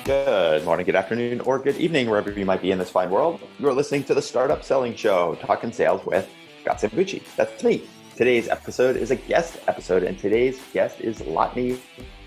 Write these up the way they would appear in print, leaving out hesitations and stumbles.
Good morning, good afternoon, or good evening, wherever you might be in this fine world. You are listening to the Startup Selling Show, talking sales with Scott Sambucci. That's me. Today's episode is a guest episode, and today's guest is Latane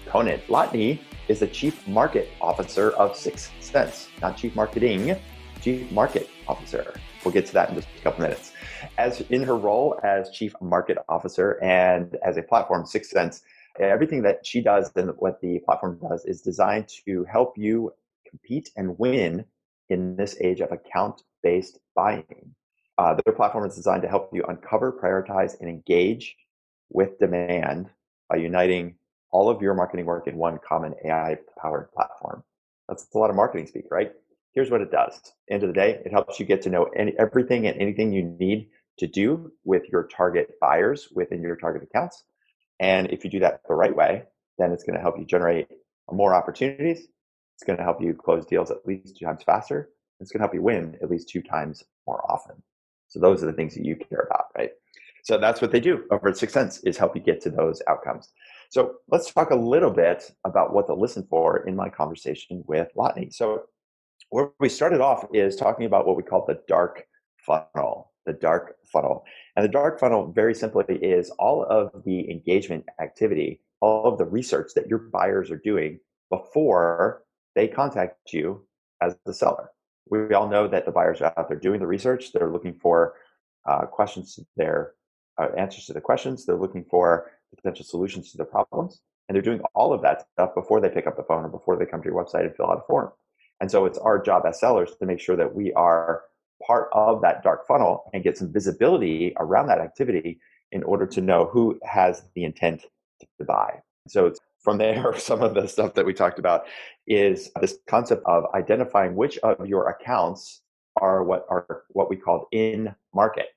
Conant. Latane is the Chief Market Officer of 6 Sense, not Chief Marketing, Chief Market Officer. We'll get to that in just a couple minutes. As in her role as Chief Market Officer and as a platform, 6 Sense, everything that she does and what the platform does is designed to help you compete and win in this age of account-based buying. Their platform is designed to help you uncover, prioritize, and engage with demand by uniting all of your marketing work in one common AI-powered platform. That's a lot of marketing speak, right? Here's what it does. End of the day, it helps you get to know everything and anything you need to do with your target buyers within your target accounts. And if you do that the right way, then it's going to help you generate more opportunities. It's going to help you close deals at least 2 times faster. It's going to help you win at least 2 times more often. So those are the things that you care about, right? So that's what they do over at 6 Sense, is help you get to those outcomes. So let's talk a little bit about what to listen for in my conversation with Latane. So where we started off is talking about what we call the dark funnel. The dark funnel. And the dark funnel, very simply, is all of the engagement activity, all of the research that your buyers are doing before they contact you as the seller. We all know that the buyers are out there doing the research. They're looking for questions to their answers to the questions. They're looking for potential solutions to their problems. And they're doing all of that stuff before they pick up the phone or before they come to your website and fill out a form. And so it's our job as sellers to make sure that we are part of that dark funnel and get some visibility around that activity in order to know who has the intent to buy. So from there, some of the stuff that we talked about is this concept of identifying which of your accounts are what we call in market.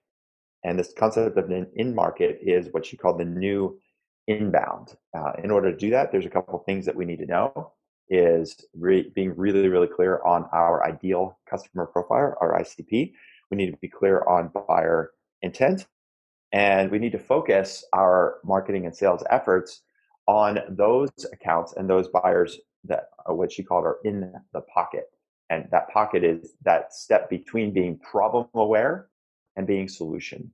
And this concept of an in market is what she called the new inbound. In order to do that, there's a couple of things that we need to know. Is being really, really clear on our ideal customer profile, our ICP. We need to be clear on buyer intent. And we need to focus our marketing and sales efforts on those accounts and those buyers that are what she called are in the pocket. And that pocket is that step between being problem aware and being solution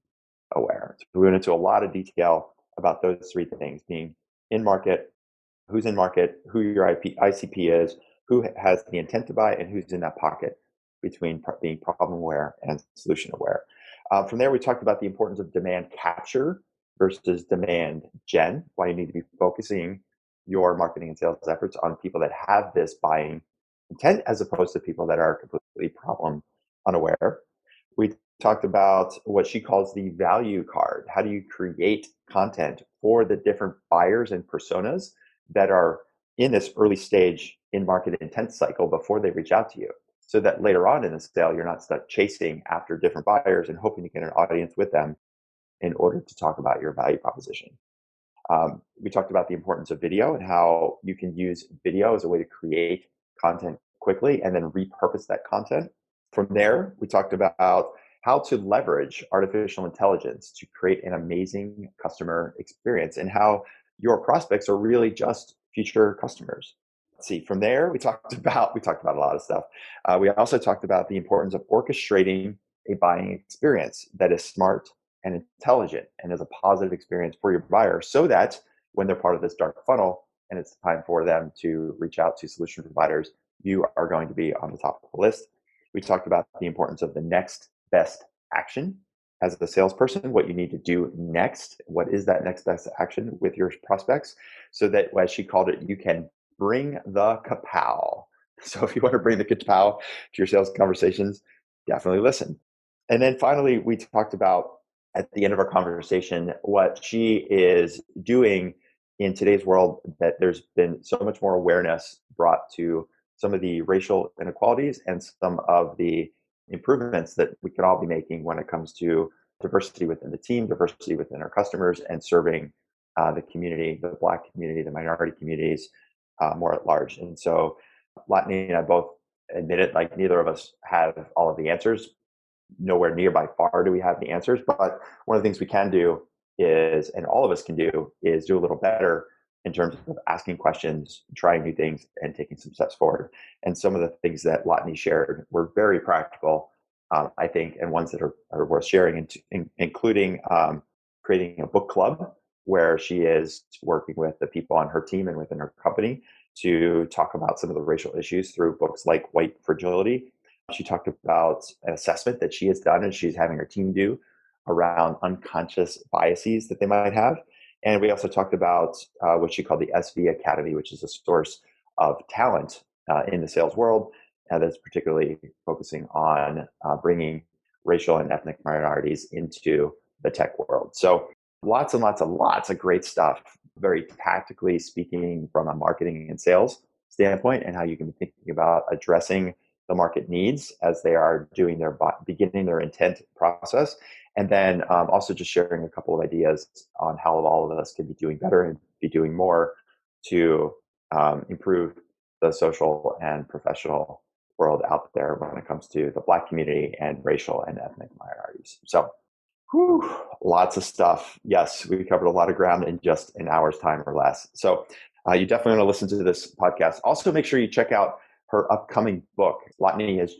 aware. So we went into a lot of detail about those 3 things: being in market, who's in market, who your ICP is, who has the intent to buy, and who's in that pocket between being problem aware and solution aware. From there, we talked about the importance of demand capture versus demand gen, why you need to be focusing your marketing and sales efforts on people that have this buying intent as opposed to people that are completely problem unaware. We talked about what she calls the value card. How do you create content for the different buyers and personas that are in this early stage in market intent cycle before they reach out to you, so that later on in the sale, you're not stuck chasing after different buyers and hoping to get an audience with them in order to talk about your value proposition. We talked about the importance of video and how you can use video as a way to create content quickly and then repurpose that content. From there, we talked about how to leverage artificial intelligence to create an amazing customer experience and how your prospects are really just future customers. Let's see, from there, we talked about a lot of stuff. We also talked about the importance of orchestrating a buying experience that is smart and intelligent and is a positive experience for your buyer, so that when they're part of this dark funnel and it's time for them to reach out to solution providers, you are going to be on the top of the list. We talked about the importance of the next best action as a salesperson, what you need to do next. What is that next best action with your prospects? So that, as she called it, you can bring the kapow. So if you want to bring the kapow to your sales conversations, definitely listen. And then finally, we talked about at the end of our conversation what she is doing in today's world, that there's been so much more awareness brought to some of the racial inequalities and some of the improvements that we can all be making when it comes to diversity within the team, diversity within our customers, and serving the community, the Black community, the minority communities more at large. And so Latane and I both admit it, like neither of us have all of the answers. Nowhere near by far do we have the answers, but one of the things we can do is, and all of us can do, is do a little better in terms of asking questions, trying new things, and taking some steps forward. And some of the things that Latane shared were very practical, I think, and ones that are worth sharing, including creating a book club where she is working with the people on her team and within her company to talk about some of the racial issues through books like White Fragility. She talked about an assessment that she has done and she's having her team do around unconscious biases that they might have. And we also talked about what she called the SV Academy, which is a source of talent in the sales world that's particularly focusing on bringing racial and ethnic minorities into the tech world. So lots and lots of great stuff, very tactically speaking from a marketing and sales standpoint, and how you can be thinking about addressing the market needs as they are doing beginning their intent process. And then also just sharing a couple of ideas on how all of us can be doing better and be doing more to improve the social and professional world out there when it comes to the Black community and racial and ethnic minorities. So lots of stuff. Yes, we covered a lot of ground in just an hour's time or less. So you definitely want to listen to this podcast. Also, make sure you check out her upcoming book. Latane is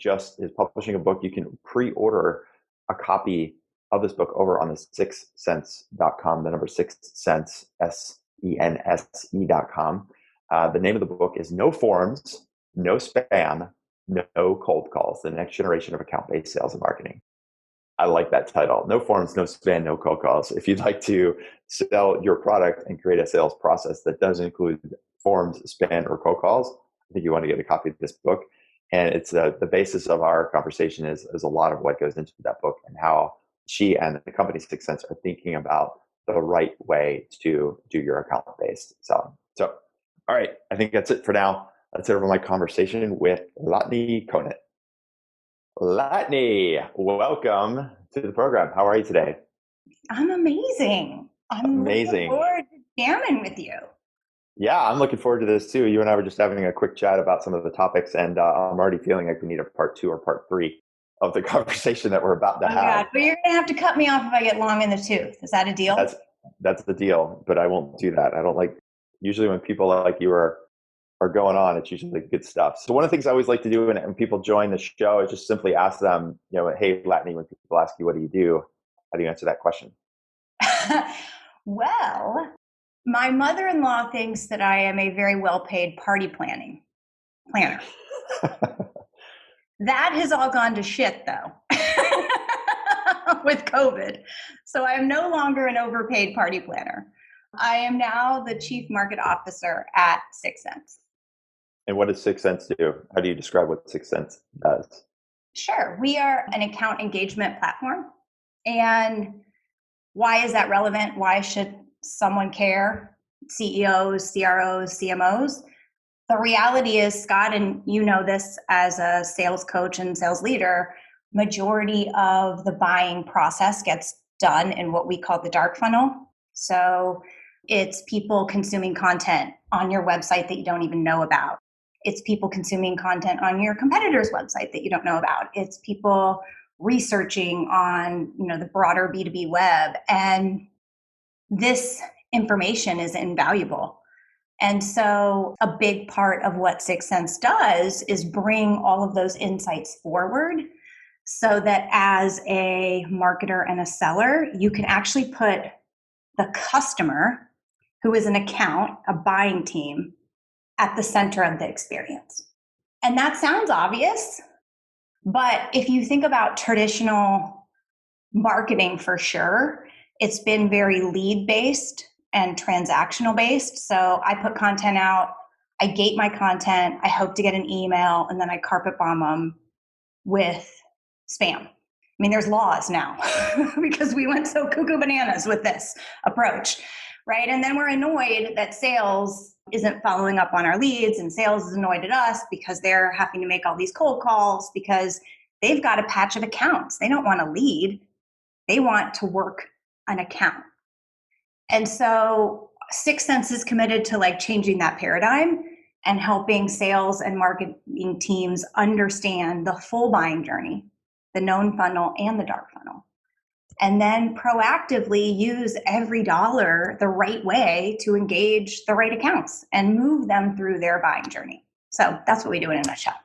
publishing a book. You can pre-order a copy of this book over on the sixthsense.com, the number 6 cents, SENSE.com. The name of the book is No Forms, No Spam, No Cold Calls, the next generation of account-based sales and marketing. I like that title. No forms, no spam, no cold calls. If you'd like to sell your product and create a sales process that does include forms, spam, or cold calls, I think you want to get a copy of this book. And it's the basis of our conversation is a lot of what goes into that book and how she and the company 6 Sense are thinking about the right way to do your account-based selling. So, all right, I think that's it for now. That's it for my conversation with Latane Conant. Latane, welcome to the program. How are you today? I'm amazing. I'm looking forward to jamming with you. Yeah, I'm looking forward to this too. You and I were just having a quick chat about some of the topics, and I'm already feeling like we need a part 2 or part 3 of the conversation that we're about to have. God, but you're going to have to cut me off if I get long in the tooth. Is that a deal? That's the deal, but I won't do that. I don't like, usually when people like you are going on, it's usually good stuff. So one of the things I always like to do when people join the show is just simply ask them, hey, Latane, when people ask you, what do you do? How do you answer that question? Well, my mother-in-law thinks that I am a very well-paid party planner. That has all gone to shit, though, with COVID. So I am no longer an overpaid party planner. I am now the chief market officer at 6 Sense. And what does 6 Sense do? How do you describe what 6 Sense does? Sure. We are an account engagement platform. And why is that relevant? Why should someone care? CEOs, CROs, CMOs? The reality is, Scott, and you know this as a sales coach and sales leader, majority of the buying process gets done in what we call the dark funnel. So it's people consuming content on your website that you don't even know about. It's people consuming content on your competitor's website that you don't know about. It's people researching on, the broader B2B web. And this information is invaluable. And so a big part of what 6 Sense does is bring all of those insights forward so that as a marketer and a seller, you can actually put the customer, who is an account, a buying team, at the center of the experience. And that sounds obvious, but if you think about traditional marketing, for sure, it's been very lead-based and transactional-based. So I put content out, I gate my content, I hope to get an email, and then I carpet bomb them with spam. I mean, there's laws now because we went so cuckoo bananas with this approach, right? And then we're annoyed that sales isn't following up on our leads, and sales is annoyed at us because they're having to make all these cold calls because they've got a patch of accounts. They don't want to lead. They want to work an account. And so 6 Sense is committed to changing that paradigm and helping sales and marketing teams understand the full buying journey, the known funnel and the dark funnel. and then proactively use every dollar the right way to engage the right accounts and move them through their buying journey. So that's what we do in a nutshell.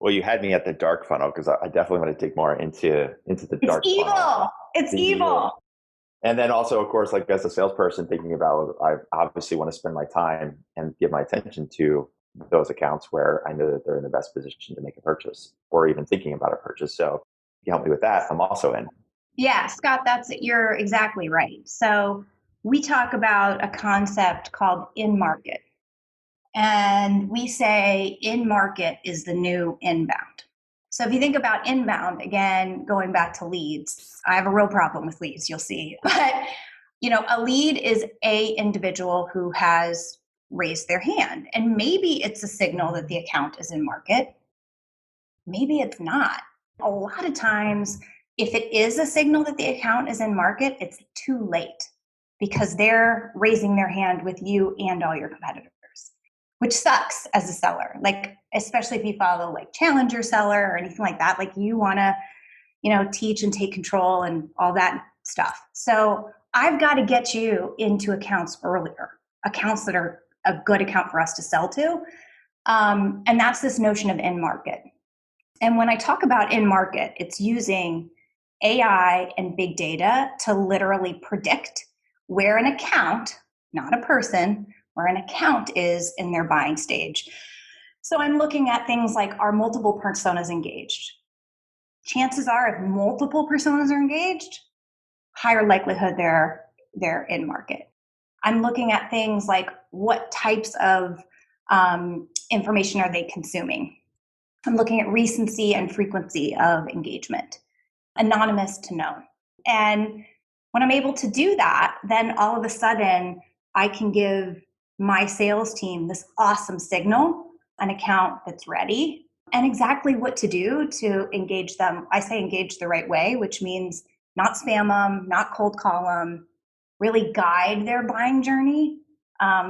Well, you had me at the dark funnel because I definitely want to dig more into the dark funnel. It's evil. And then also, of course, like as a salesperson thinking about, I obviously want to spend my time and give my attention to those accounts where I know that they're in the best position to make a purchase or even thinking about a purchase. So if you help me with that, I'm also in. Yeah, Scott, you're exactly right. So we talk about a concept called in market. And we say in market is the new inbound. So if you think about inbound, again, going back to leads, I have a real problem with leads, you'll see. But, a lead is a individual who has raised their hand. And maybe it's a signal that the account is in market. Maybe it's not. A lot of times, if it is a signal that the account is in market, it's too late because they're raising their hand with you and all your competitors, which sucks as a seller. Like, especially if you follow like challenger seller or anything like that, like you want to, teach and take control and all that stuff. So I've got to get you into accounts earlier, accounts that are a good account for us to sell to. And that's this notion of in market. And when I talk about in market, it's using AI and big data to literally predict where an account, not a person, where an account is in their buying stage. So I'm looking at things like, are multiple personas engaged? Chances are if multiple personas are engaged, higher likelihood they're in market. I'm looking at things like what types of information are they consuming? I'm looking at recency and frequency of engagement, anonymous to known. And when I'm able to do that, then all of a sudden I can give my sales team this awesome signal, an account that's ready, and exactly what to do to engage them. I say engage the right way, which means not spam them, not cold call them, really guide their buying journey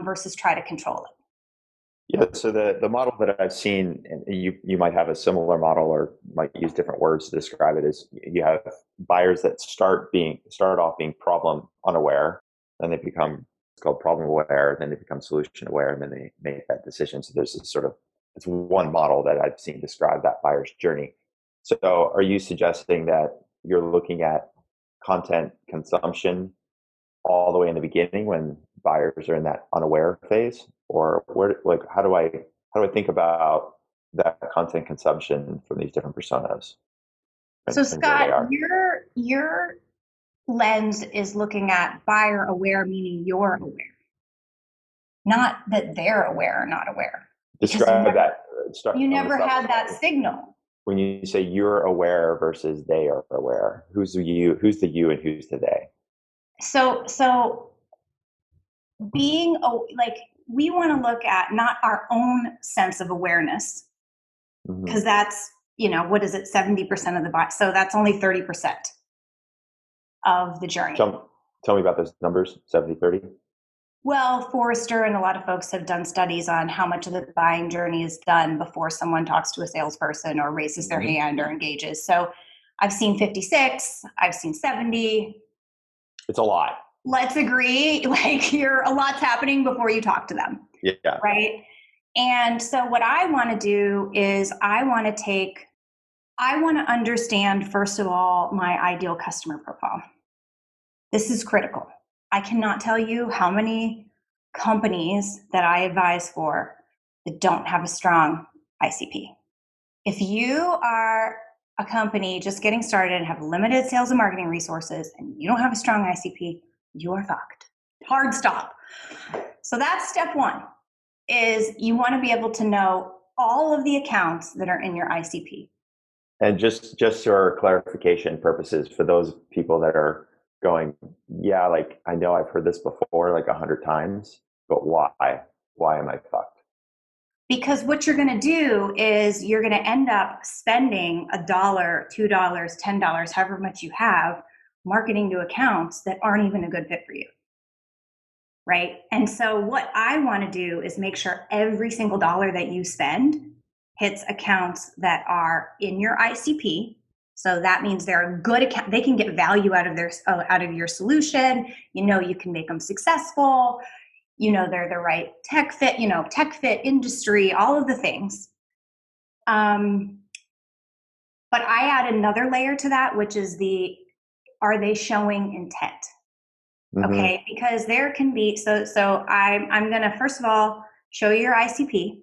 versus try to control it. Yeah, so the model that I've seen, and you might have a similar model or might use different words to describe it, is you have buyers that start off being problem unaware, then they become, it's called problem aware, then they become solution aware, and then they make that decision. So there's this it's one model that I've seen describe that buyer's journey. So are you suggesting that you're looking at content consumption all the way in the beginning when buyers are in that unaware phase, or how do I think about that content consumption from these different personas? So Scott, your lens is looking at buyer aware, meaning you're aware, not that they're aware or not aware. Describe that. You never had that signal. When you say you're aware versus they are aware, who's the you and who's the they? So being like, we want to look at not our own sense of awareness, because that's, what is it, 70% of the buy. So that's only 30% of the journey. Tell me about those numbers, 70-30. Well, Forrester and a lot of folks have done studies on how much of the buying journey is done before someone talks to a salesperson or raises their hand or engages. So I've seen 56, I've seen 70. It's a lot. Let's agree, like a lot's happening before you talk to them. Yeah. Right. And so what I want to do is I want to understand, first of all, my ideal customer profile. This is critical. I cannot tell you how many companies that I advise for that don't have a strong ICP. If you are a company just getting started and have limited sales and marketing resources and you don't have a strong ICP, you're fucked. Hard stop. So that's step one, is you want to be able to know all of the accounts that are in your ICP. And just for clarification purposes, for those people that are going, yeah, like I know I've heard this before like 100 times, but why? Why am I fucked? Because what you're going to do is you're going to end up spending $1, $2, $10, however much you have, marketing to accounts that aren't even a good fit for you. Right? And so what I want to do is make sure every single dollar that you spend hits accounts that are in your ICP. So that means they're a good account. They can get value out of your solution. You can make them successful. They're the right tech fit. Tech fit industry, all of the things. But I add another layer to that, which is are they showing intent? Mm-hmm. Okay, because there can be, so I'm going to first of all show you your ICP.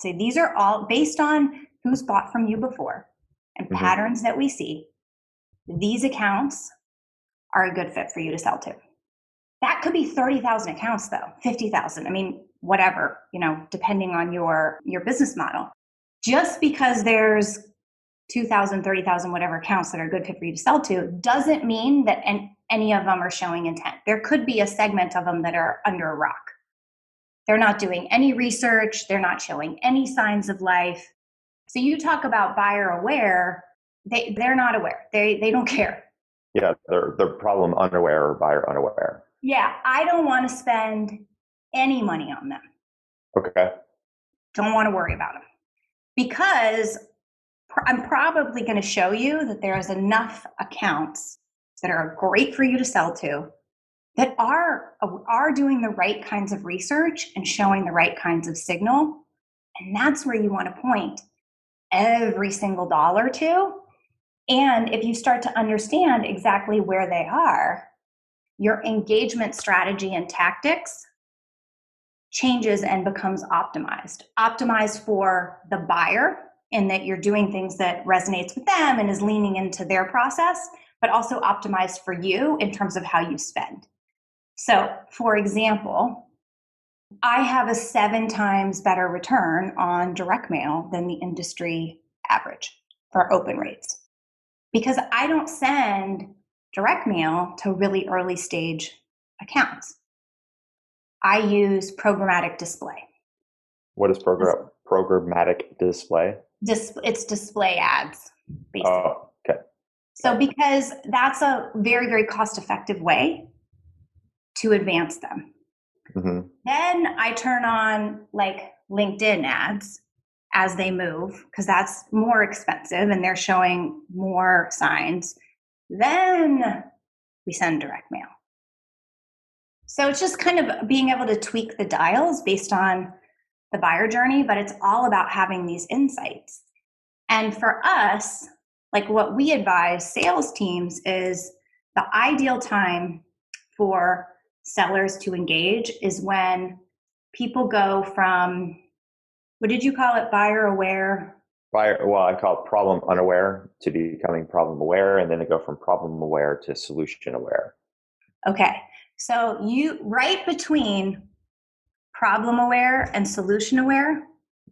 Say these are all based on who's bought from you before and Mm-hmm. patterns that we see. These accounts are a good fit for you to sell to. That could be 30,000 accounts though, 50,000. I mean, whatever, depending on your business model. Just because there's 2,000, 30,000, whatever accounts that are a good fit for you to sell to doesn't mean that any of them are showing intent. There could be a segment of them that are under a rock. They're not doing any research. They're not showing any signs of life. So you talk about buyer aware. They're not aware. They don't care. Yeah, they're problem unaware or buyer unaware. Yeah, I don't want to spend any money on them. Okay. Don't want to worry about them because I'm probably going to show you that there's enough accounts that are great for you to sell to that are doing the right kinds of research and showing the right kinds of signal. And that's where you want to point every single dollar to. And if you start to understand exactly where they are, your engagement strategy and tactics changes and becomes optimized. Optimized for the buyer in that you're doing things that resonates with them and is leaning into their process, but also optimized for you in terms of how you spend. So, for example, I have a 7 times better return on direct mail than the industry average for open rates because I don't send direct mail to really early stage accounts. I use programmatic display. What is programmatic display? It's display ads, basically. Oh, okay. So because that's a very, very cost-effective way to advance them. Mm-hmm. Then I turn on like LinkedIn ads as they move because that's more expensive and they're showing more signs. Then we send direct mail. So it's just kind of being able to tweak the dials based on the buyer journey, but it's all about having these insights. And for us, like what we advise sales teams is the ideal time for sellers to engage is when people go from, what did you call it, buyer aware? Well, I call it problem unaware to becoming problem aware, and then to go from problem aware to solution aware. Okay. So you right between problem aware and solution aware,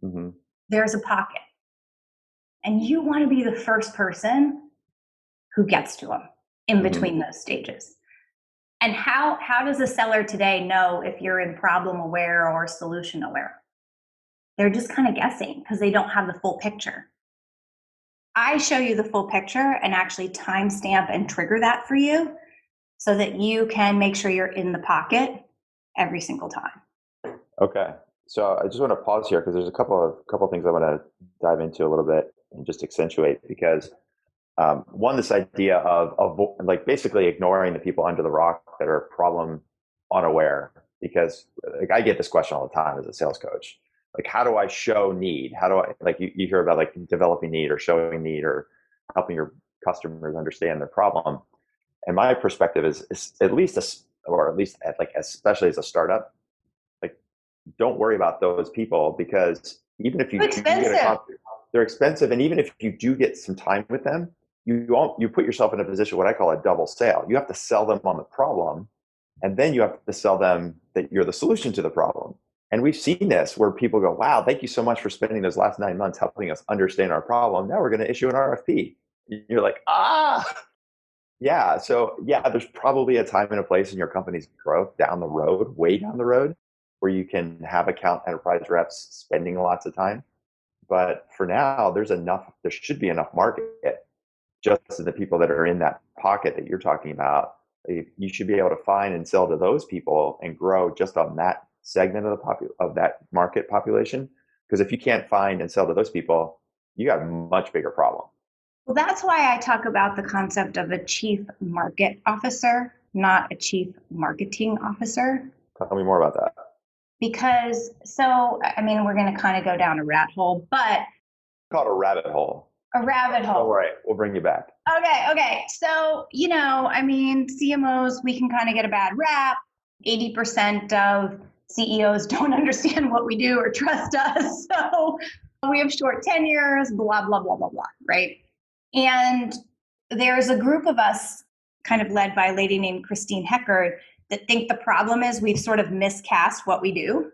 mm-hmm. There's a pocket. And you want to be the first person who gets to them in between those stages. And how does a seller today know if you're in problem aware or solution aware? They're just kind of guessing because they don't have the full picture. I show you the full picture and actually timestamp and trigger that for you so that you can make sure you're in the pocket every single time. Okay. So I just want to pause here because there's a couple of things I want to dive into a little bit and just accentuate because one, this idea of like basically ignoring the people under the rock that are problem unaware, because like I get this question all the time as a sales coach. Like, how do I show need? How do I, like you hear about like developing need or showing need or helping your customers understand their problem. And my perspective is at least especially as a startup, like don't worry about those people because even if you do get they're expensive. And even if you do get some time with them, you put yourself in a position, what I call a double sale. You have to sell them on the problem, and then you have to sell them that you're the solution to the problem. And we've seen this where people go, wow, thank you so much for spending those last 9 months helping us understand our problem. Now we're going to issue an RFP. You're like, yeah. So yeah, there's probably a time and a place in your company's growth down the road, way down the road, where you can have account enterprise reps spending lots of time. But for now, there should be enough market just to the people that are in that pocket that you're talking about. You should be able to find and sell to those people and grow just on that segment of that market population. Because if you can't find and sell to those people, you got a much bigger problem. Well, that's why I talk about the concept of a chief market officer, not a chief marketing officer. Tell me more about that. Because, so, I mean, we're going to kind of go down a rat hole, but Call it a rabbit hole. a rabbit Don't hole. worry, we'll bring you back. Okay. So, I mean, CMOs, we can kind of get a bad rap. 80% of CEOs don't understand what we do or trust us. So we have short tenures, blah, blah, blah, blah, blah, right? And there's a group of us, kind of led by a lady named Christine Heckard, that think the problem is we've sort of miscast what we do.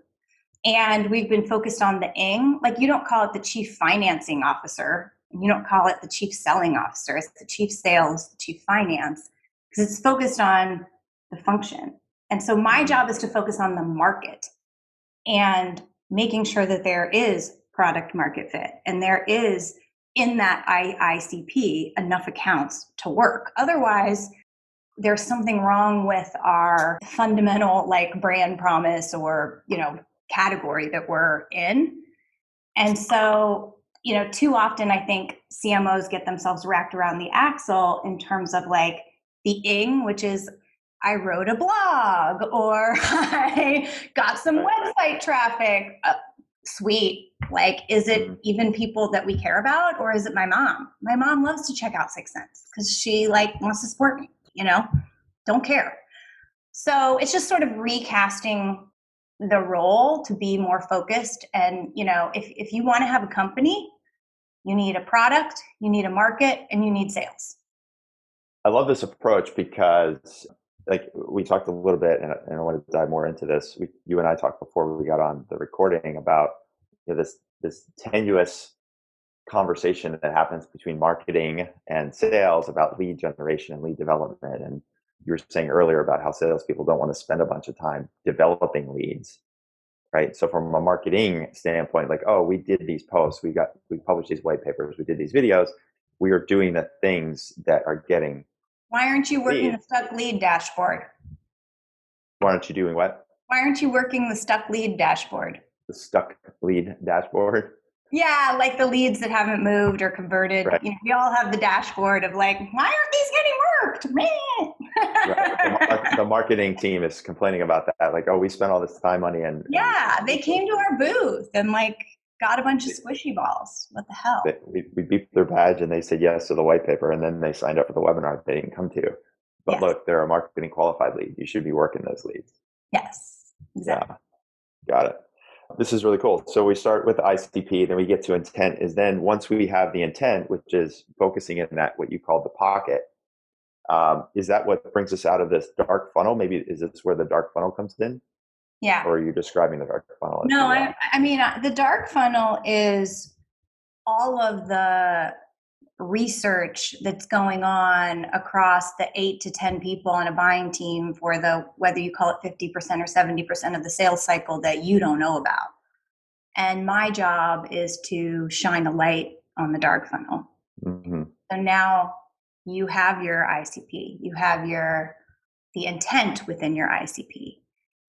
And we've been focused on the ing. Like, you don't call it the chief financing officer. You don't call it the chief selling officer. It's the chief sales, the chief finance, because it's focused on the function. And so my job is to focus on the market and making sure that there is product market fit and there is in that ICP enough accounts to work. Otherwise, there's something wrong with our fundamental like brand promise or, category that we're in. And so, too often I think CMOs get themselves wrapped around the axle in terms of like the ing, which is I wrote a blog or I got some website traffic. Sweet. Like, is it even people that we care about, or is it my mom? My mom loves to check out 6 Sense because she like wants to support me, don't care. So it's just sort of recasting the role to be more focused. And, if you want to have a company, you need a product, you need a market, and you need sales. I love this approach because, like, we talked a little bit, and I want to dive more into this. You and I talked before we got on the recording about this tenuous conversation that happens between marketing and sales about lead generation and lead development. And you were saying earlier about how salespeople don't want to spend a bunch of time developing leads, right? So from a marketing standpoint, like, oh, we did these posts, we published these white papers, we did these videos, we are doing the things that are getting. Why aren't you working the stuck lead dashboard? Why aren't you doing what? Why aren't you working the stuck lead dashboard? The stuck lead dashboard? Yeah, like the leads that haven't moved or converted. Right. We all have the dashboard of like, why aren't these getting worked? Man. Right. The marketing team is complaining about that. Like, oh, we spent all this time, money, and they came to our booth and like got a bunch of squishy balls. What the hell? We beeped their badge and they said yes to the white paper, and then they signed up for the webinar they didn't come to. But yes. Look, they're a marketing qualified lead. You should be working those leads. Yes, exactly. Yeah, got it. This is really cool. So we start with ICP, then we get to intent. Is then once we have the intent, which is focusing in that what you call the pocket, is that what brings us out of this dark funnel? Maybe is this where the dark funnel comes in? Yeah. Or are you describing the dark funnel? No, I mean, the dark funnel is all of the research that's going on across the 8 to 10 people on a buying team for whether you call it 50% or 70% of the sales cycle that you don't know about. And my job is to shine a light on the dark funnel. Mm-hmm. So now you have your ICP, you have the intent within your ICP,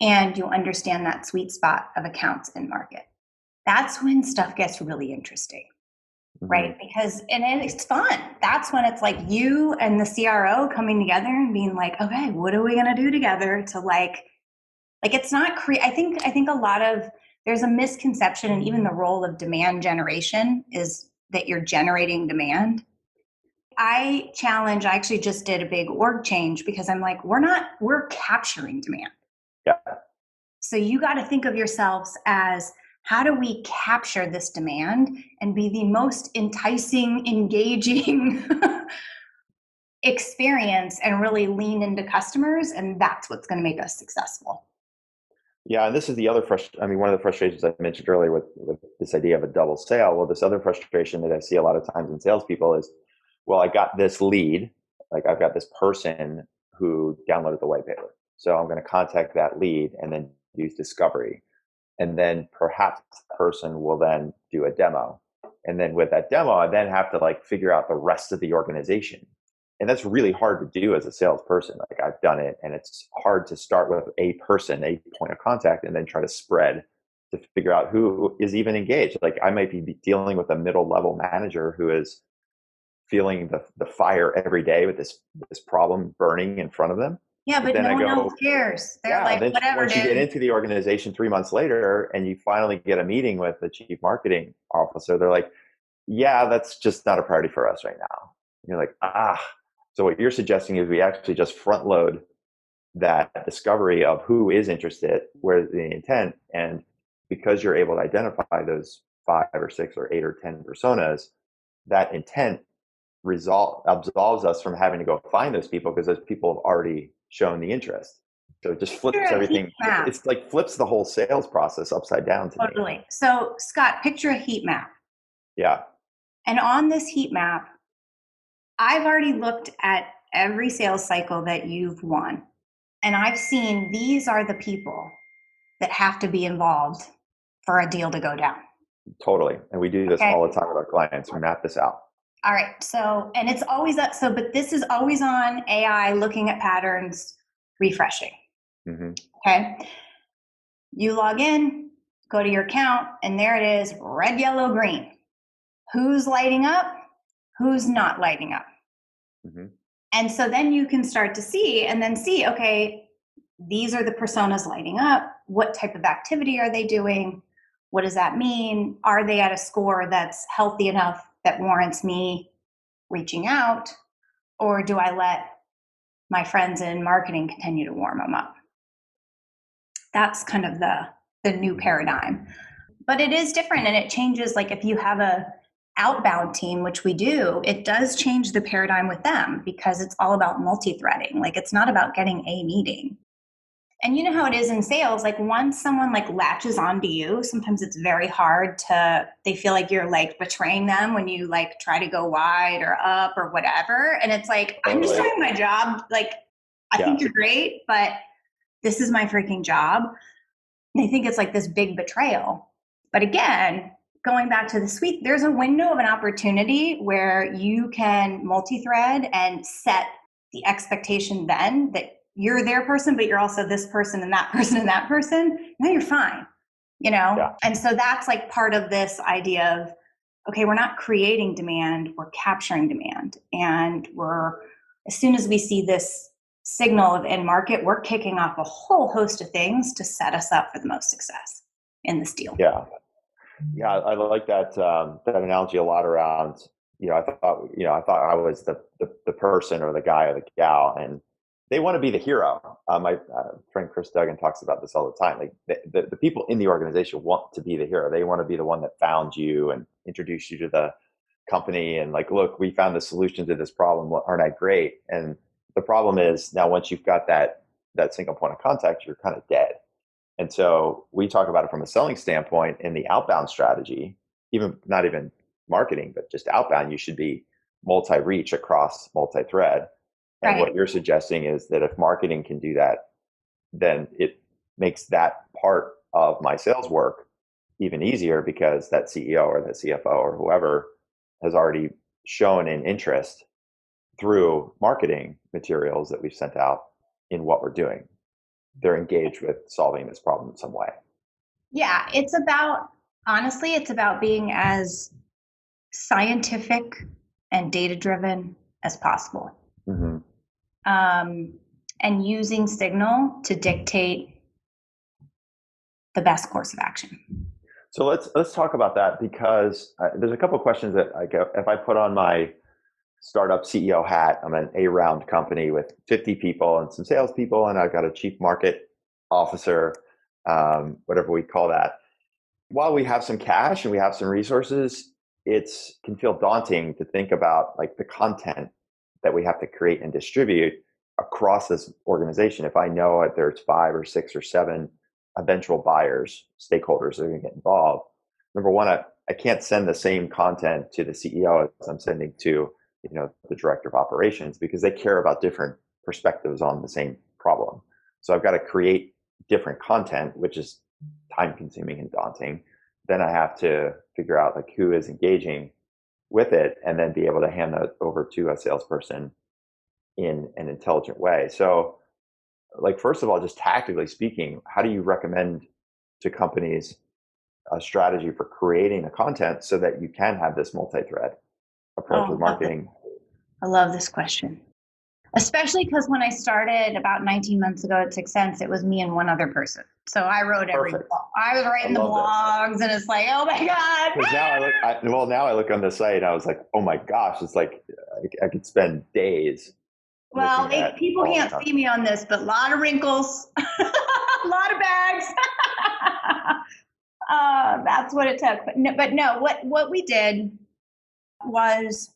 and you understand that sweet spot of accounts in market. That's when stuff gets really interesting. Right? Because, and it's fun. That's when it's like you and the CRO coming together and being like, okay, what are we going to do together to like it's not I think a lot of, there's a misconception, and even the role of demand generation is that you're generating demand. I actually just did a big org change because I'm like, we're capturing demand. Yeah. So you got to think of yourselves as, how do we capture this demand and be the most enticing, engaging experience and really lean into customers? And that's what's going to make us successful. Yeah, and this is the other one of the frustrations I mentioned earlier with this idea of a double sale. Well, this other frustration that I see a lot of times in salespeople is, well, I got this lead, like I've got this person who downloaded the white paper. So I'm going to contact that lead and then use discovery. And then perhaps the person will then do a demo. And then with that demo, I then have to like figure out the rest of the organization. And that's really hard to do as a salesperson. Like, I've done it, and it's hard to start with a person, a point of contact, and then try to spread to figure out who is even engaged. Like, I might be dealing with a middle level manager who is feeling the fire every day with this problem burning in front of them. Yeah, but Then no I one go, else cares. They're yeah. like, Then whatever, once you get dude. into the organization 3 months later and you finally get a meeting with the chief marketing officer, they're like, yeah, that's just not a priority for us right now. And you're like, ah. So what you're suggesting is we actually just front load that discovery of who is interested, where's the intent, and because you're able to identify those 5 or 6 or 8 or 10 personas, that intent absolves us from having to go find those people because those people have already shown the interest. So it just Picture flips a heat everything. map. It's like flips the whole sales process upside down to me. Totally. So, Scott, picture a heat map. Yeah. And on this heat map, I've already looked at every sales cycle that you've won. And I've seen these are the people that have to be involved for a deal to go down. Totally. And we do this Okay. all the time with our clients. We map this out. All right. So, and it's always up. So, but this is always on AI, looking at patterns, refreshing. Mm-hmm. Okay. You log in, go to your account, and there it is, red, yellow, green. Who's lighting up? Who's not lighting up? Mm-hmm. And so then you can start to see, okay, these are the personas lighting up. What type of activity are they doing? What does that mean? Are they at a score that's healthy enough that warrants me reaching out? Or do I let my friends in marketing continue to warm them up? That's kind of the new paradigm. But it is different and it changes. Like if you have a outbound team, which we do, it does change the paradigm with them because it's all about multi-threading. Like it's not about getting a meeting. And you know how it is in sales, like once someone like latches onto you, sometimes it's very hard they feel like you're like betraying them when you like try to go wide or up or whatever. And it's like, I'm just doing my job. Like, I think you're great, but this is my freaking job. They think it's like this big betrayal. But again, going back to the suite, there's a window of an opportunity where you can multi-thread and set the expectation then that you're their person, but you're also this person and that person and that person. Now you're fine, you know? Yeah. And so that's like part of this idea of, okay, we're not creating demand, we're capturing demand. And as soon as we see this signal of end market, we're kicking off a whole host of things to set us up for the most success in this deal. Yeah. Yeah. I like that analogy a lot around, I thought I was the person or the guy or the gal, and they want to be the hero. My friend Chris Duggan talks about this all the time. Like the people in the organization want to be the hero. They want to be the one that found you and introduced you to the company and like, look, we found the solution to this problem. Aren't I great? And the problem is now once you've got that single point of contact, you're kind of dead. And so we talk about it from a selling standpoint in the outbound strategy, not even marketing, but just outbound, you should be multi-reach across multi-thread. And Right. what you're suggesting is that if marketing can do that, then it makes that part of my sales work even easier because that CEO or the CFO or whoever has already shown an interest through marketing materials that we've sent out in what we're doing. They're engaged with solving this problem in some way. Yeah, honestly, it's about being as scientific and data driven as possible. Mm-hmm. And using signal to dictate the best course of action. So let's talk about that because there's a couple of questions that if I put on my startup CEO hat, I'm an A-round company with 50 people and some salespeople, and I've got a chief market officer, whatever we call that. While we have some cash and we have some resources, it can feel daunting to think about like the content that we have to create and distribute across this organization. If I know that there's 5 or 6 or 7 eventual buyers, stakeholders that are going to get involved, number one, I can't send the same content to the CEO as I'm sending to the director of operations because they care about different perspectives on the same problem. So I've got to create different content, which is time consuming and daunting. Then I have to figure out like who is engaging with it and then be able to hand that over to a salesperson in an intelligent way. So like, first of all, just tactically speaking, how do you recommend to companies a strategy for creating the content so that you can have this multi-thread approach with marketing? I love this question. Especially because when I started about 19 months ago at 6 Cents, it was me and one other person. So I wrote I was writing the blogs, and it's like, oh my God. Because now I look on the site, I was like, oh my gosh, it's like I could spend days. Well, people can't see me on this, but a lot of wrinkles, a lot of bags. That's what it took. But no, what we did was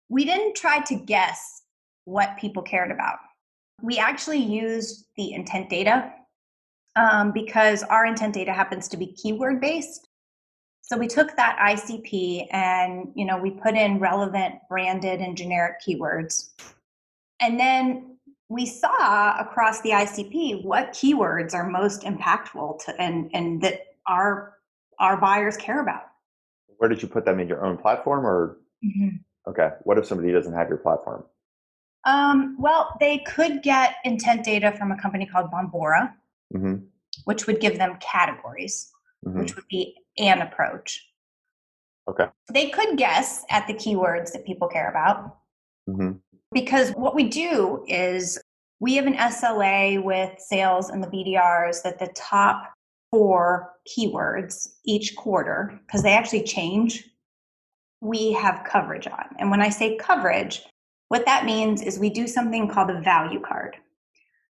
we didn't try to guess what people cared about. We actually used the intent data because our intent data happens to be keyword based. So we took that ICP and, we put in relevant branded and generic keywords. And then we saw across the ICP what keywords are most impactful and that our buyers care about. Where did you put them, in your own platform or? Mm-hmm. Okay. What if somebody doesn't have your platform? Well, they could get intent data from a company called Bombora, mm-hmm. which would give them categories, mm-hmm. which would be an approach. Okay. They could guess at the keywords that people care about. Mm-hmm. Because what we do is we have an SLA with sales and the BDRs that the top 4 keywords each quarter, because they actually change, we have coverage on. And when I say coverage, what that means is we do something called a value card.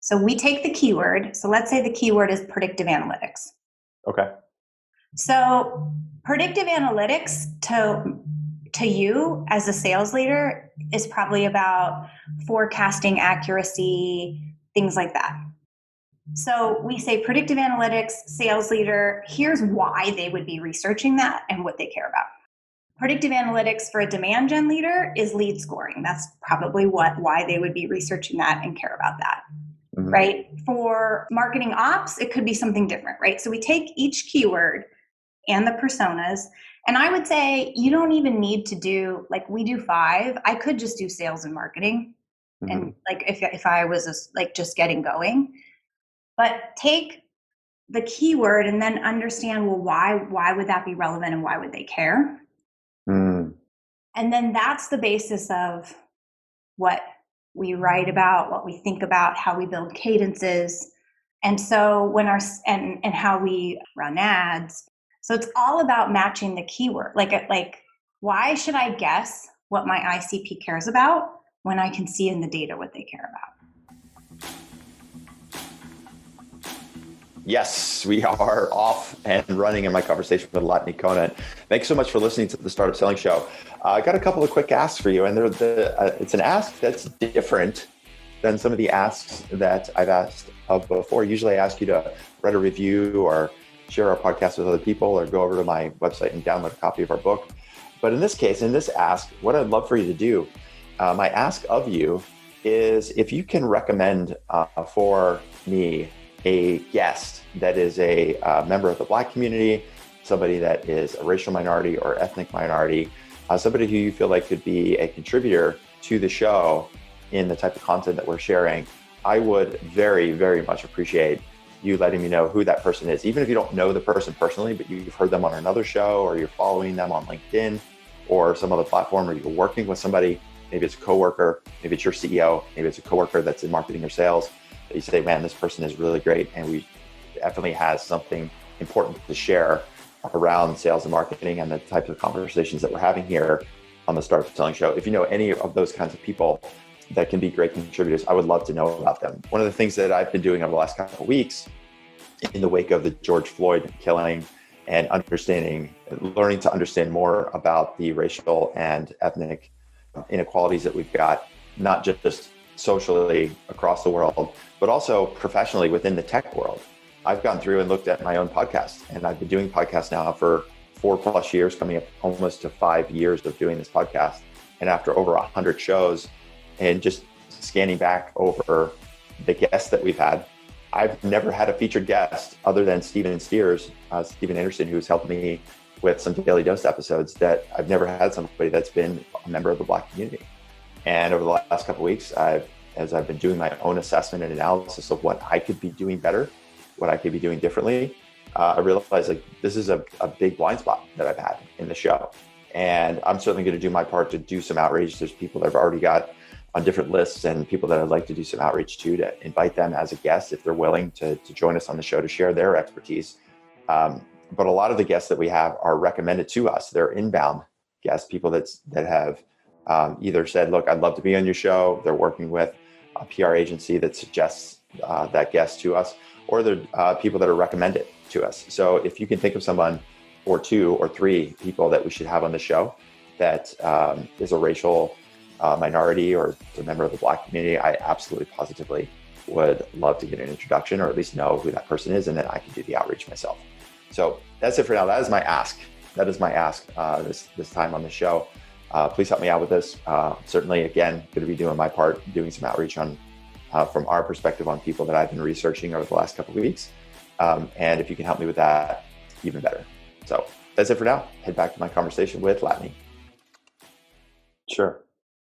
So we take the keyword. So let's say the keyword is predictive analytics. Okay. So predictive analytics to you as a sales leader is probably about forecasting accuracy, things like that. So we say predictive analytics, sales leader, here's why they would be researching that and what they care about. Predictive analytics for a demand gen leader is lead scoring. That's probably why they would be researching that and care about that, mm-hmm. right? For marketing ops, it could be something different, right? So we take each keyword and the personas, and I would say you don't even need to do, we do 5. I could just do sales and marketing, mm-hmm. and if I was just getting going, but take the keyword and then understand, well, why would that be relevant and why would they care? Mm. And then that's the basis of what we write about, what we think about, how we build cadences. And so when and how we run ads. So it's all about matching the keyword. Why should I guess what my ICP cares about when I can see in the data what they care about? Yes, we are off and running in my conversation with Latane Conant. Thanks so much for listening to the Startup Selling Show. I got a couple of quick asks for you, and it's an ask that's different than some of the asks that I've asked of before. Usually I ask you to write a review or share our podcast with other people or go over to my website and download a copy of our book. But in this case, in this ask, what I'd love for you to do, my ask of you is if you can recommend for me a guest that is a member of the Black community, somebody that is a racial minority or ethnic minority, somebody who you feel like could be a contributor to the show in the type of content that we're sharing, I would very, very much appreciate you letting me know who that person is. Even if you don't know the person personally, but you've heard them on another show or you're following them on LinkedIn or some other platform, or you're working with somebody, maybe it's a coworker, maybe it's your CEO, maybe it's a coworker that's in marketing or sales, that you say, man, this person is really great and we definitely has something important to share around sales and marketing and the types of conversations that we're having here on the Startup Selling Show. If you know any of those kinds of people that can be great contributors, I would love to know about them. One of the things that I've been doing over the last couple of weeks in the wake of the George Floyd killing and learning to understand more about the racial and ethnic inequalities that we've got, not just socially across the world, but also professionally within the tech world. I've gone through and looked at my own podcast, and I've been doing podcasts now for 4+ years, coming up almost to 5 years of doing this podcast. And after over 100 shows and just scanning back over the guests that we've had, I've never had a featured guest other than Steven Anderson, who's helped me with some Daily Dose episodes, that I've never had somebody that's been a member of the Black community. And over the last couple of weeks, as I've been doing my own assessment and analysis of what I could be doing better, what I could be doing differently, I realized this is a big blind spot that I've had in the show. And I'm certainly going to do my part to do some outreach. There's people that have already got on different lists and people that I'd like to do some outreach to invite them as a guest if they're willing to join us on the show to share their expertise. But a lot of the guests that we have are recommended to us. They're inbound guests, people that have either said, look, I'd love to be on your show. They're working with a PR agency that suggests that guest to us, or they're people that are recommended to us. So if you can think of someone or two or three people that we should have on the show that is a racial minority or a member of the Black community, I absolutely positively would love to get an introduction or at least know who that person is, and then I can do the outreach myself. So that's it for now. That is my ask. This time on the show. Please help me out with this. Certainly, again, going to be doing my part, doing some outreach on from our perspective on people that I've been researching over the last couple of weeks. And if you can help me with that, even better. So that's it for now. Head back to my conversation with Latane. Sure.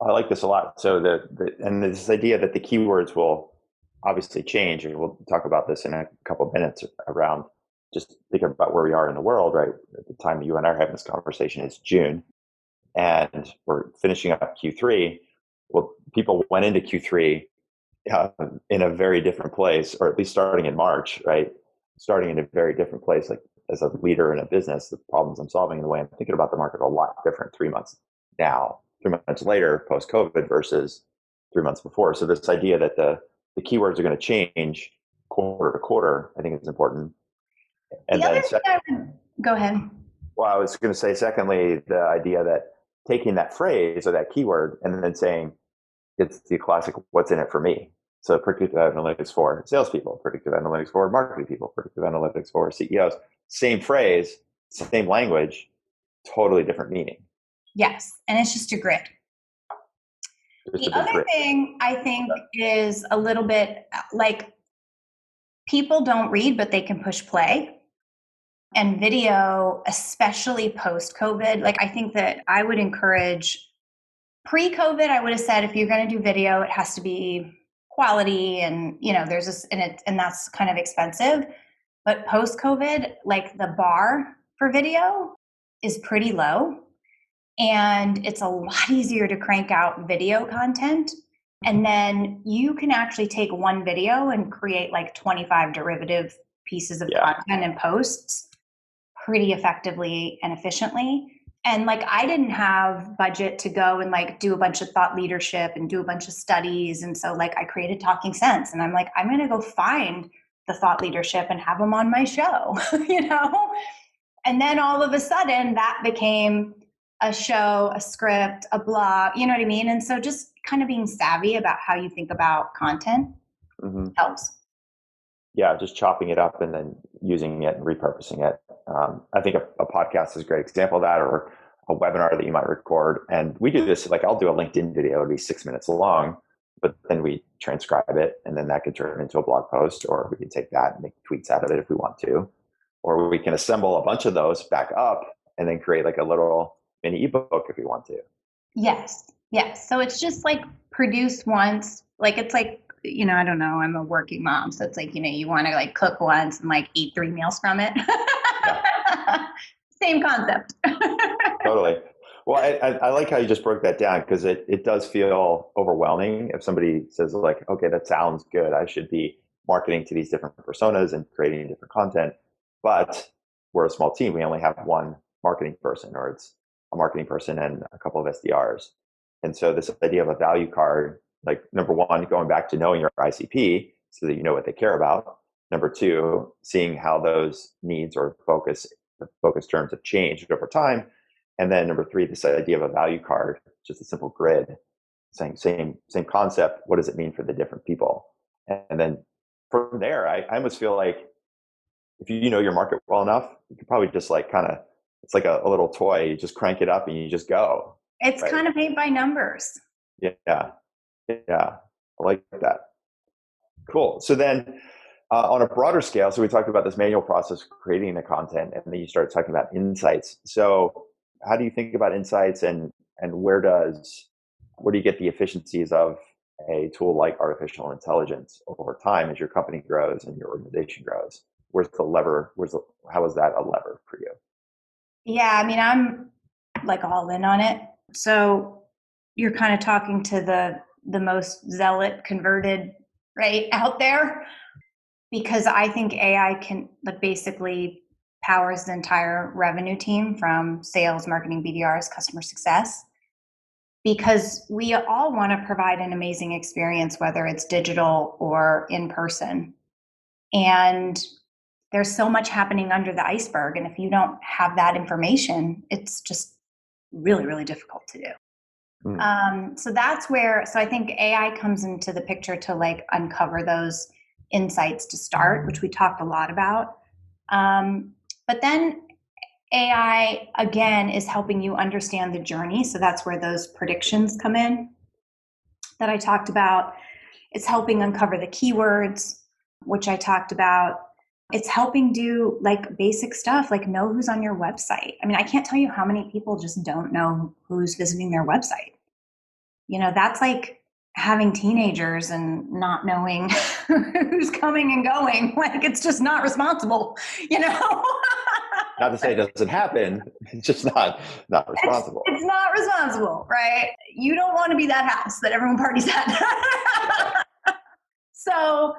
I like this a lot. So and this idea that the keywords will obviously change, and we'll talk about this in a couple of minutes around just thinking about where we are in the world, right? At the time that you and I are having this conversation, it's June, and we're finishing up Q3. Well, people went into Q3 in a very different place, or at least starting in March, right? Starting in a very different place. Like as a leader in a business, the problems I'm solving and the way I'm thinking about the market are a lot different 3 months now, 3 months later, post-COVID versus 3 months before. So this idea that the keywords are going to change quarter to quarter, I think is important. And the then go ahead. Well, I was going to say, secondly, the idea that taking that phrase or that keyword and then saying it's the classic, what's in it for me? So predictive analytics for salespeople, predictive analytics for marketing people, predictive analytics for CEOs, same phrase, same language, totally different meaning. Yes. And it's just a grid. The other thing I think is a little bit like people don't read, but they can push play. And video, especially post-COVID, like I think that I would encourage pre-COVID, I would have said if you're going to do video, it has to be quality and, there's this, and that's kind of expensive. But post-COVID, like the bar for video is pretty low. And it's a lot easier to crank out video content. And then you can actually take one video and create like 25 derivative pieces of content and posts pretty effectively and efficiently. And like, I didn't have budget to go and like do a bunch of thought leadership and do a bunch of studies. And so like I created Talking Sense and I'm like, I'm going to go find the thought leadership and have them on my show, And then all of a sudden that became a show, a script, a blog, you know what I mean? And so just kind of being savvy about how you think about content helps. Yeah, just chopping it up and then using it and repurposing it. I think a podcast is a great example of that, or a webinar that you might record. And we do this, like I'll do a LinkedIn video, it'll be 6 minutes long, but then we transcribe it and then that could turn into a blog post, or we can take that and make tweets out of it if we want to. Or we can assemble a bunch of those back up and then create like a little mini ebook if we want to. Yes. So it's just like produce once, like it's like, I don't know, I'm a working mom. So it's like, you want to like cook once and like eat 3 meals from it. Same concept. Totally. Well, I like how you just broke that down, because it does feel overwhelming if somebody says like, okay, that sounds good. I should be marketing to these different personas and creating different content. But we're a small team. We only have one marketing person, or it's a marketing person and a couple of SDRs. And so this idea of a value card, like number one, going back to knowing your ICP so that you know what they care about. Number two, seeing how those needs or focus terms have changed over time. And then number three, this idea of a value card, just a simple grid saying same concept. What does it mean for the different people? And then from there, I almost feel like if you know your market well enough, you could probably just like kind of, it's like a little toy. You just crank it up and you just go. It's right? Kind of paint by numbers. Yeah. I like that. Cool. So then on a broader scale, so we talked about this manual process of creating the content, and then you start talking about insights. So how do you think about insights, and where do you get the efficiencies of a tool like artificial intelligence over time as your company grows and your organization grows? Where's the lever? How is that a lever for you? Yeah, I mean, I'm like all in on it. So you're kind of talking to the most zealot converted, right, out there, because I think AI can basically powers the entire revenue team from sales, marketing, BDRs, customer success, because we all want to provide an amazing experience, whether it's digital or in person. And there's so much happening under the iceberg. And if you don't have that information, it's just really, really difficult to do. So that's where, so I think AI comes into the picture to uncover those insights to start, which we talked a lot about. But then AI, again, is helping you understand the journey. So that's where those predictions come in that I talked about. It's helping uncover the keywords, which I talked about. It's helping do basic stuff, like know who's on your website. I mean, I can't tell you how many people just don't know who's visiting their website. That's like having teenagers and not knowing who's coming and going. It's just not responsible, Not to say it doesn't happen, it's just not responsible. It's not responsible, right? You don't want to be that house that everyone parties at. So,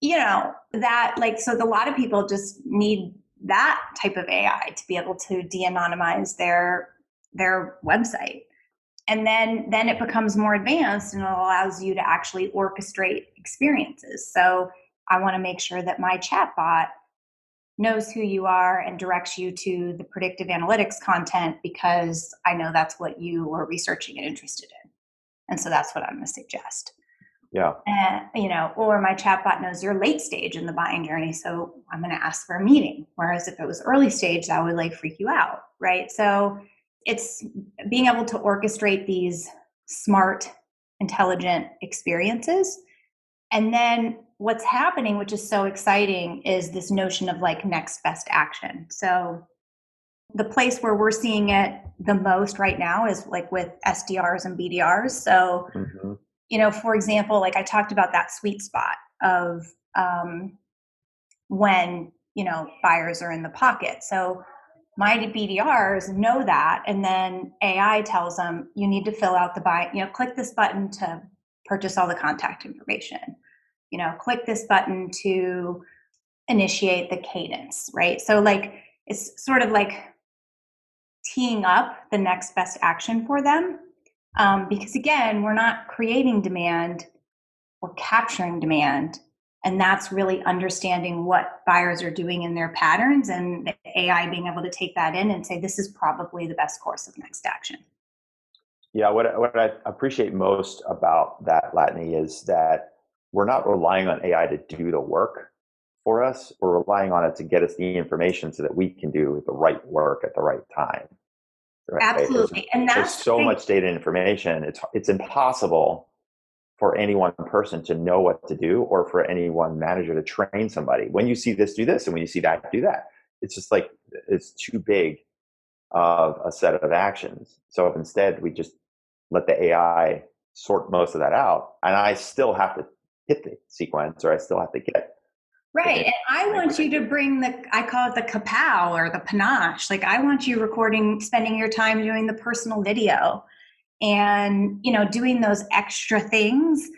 so a lot of people just need that type of AI to be able to de-anonymize their website. And then it becomes more advanced and it allows you to actually orchestrate experiences. So I want to make sure that my chatbot knows who you are and directs you to the predictive analytics content because I know that's what you are researching and interested in. And so that's what I'm going to suggest. Yeah. Or my chatbot knows you're late stage in the buying journey. So I'm going to ask for a meeting. Whereas if it was early stage, that would freak you out. Right. So it's being able to orchestrate these smart, intelligent experiences. And then what's happening, which is so exciting, is this notion of next best action. So the place where we're seeing it the most right now is with SDRs and BDRs. So, for example, I talked about that sweet spot of when, buyers are in the pocket. So my BDRs know that, and then AI tells them you need to fill out the buy, click this button to purchase all the contact information, click this button to initiate the cadence, right? So it's sort of teeing up the next best action for them. Because again, we're not creating demand, we're capturing demand. And that's really understanding what buyers are doing in their patterns and the AI being able to take that in and say, this is probably the best course of next action. Yeah, what I appreciate most about that, Latane, is that we're not relying on AI to do the work for us. We're relying on it to get us the information so that we can do the right work at the right time. Right? Absolutely. And there's so much data and information. It's impossible for any one person to know what to do or for any one manager to train somebody. When you see this, do this. And when you see that, do that. It's just it's too big of a set of actions. So if instead we just let the AI sort most of that out, and I still have to hit the sequence or I still have to get. Right. And I want you to bring I call it the Kapow or the panache. I want you spending your time doing the personal video and, doing those extra things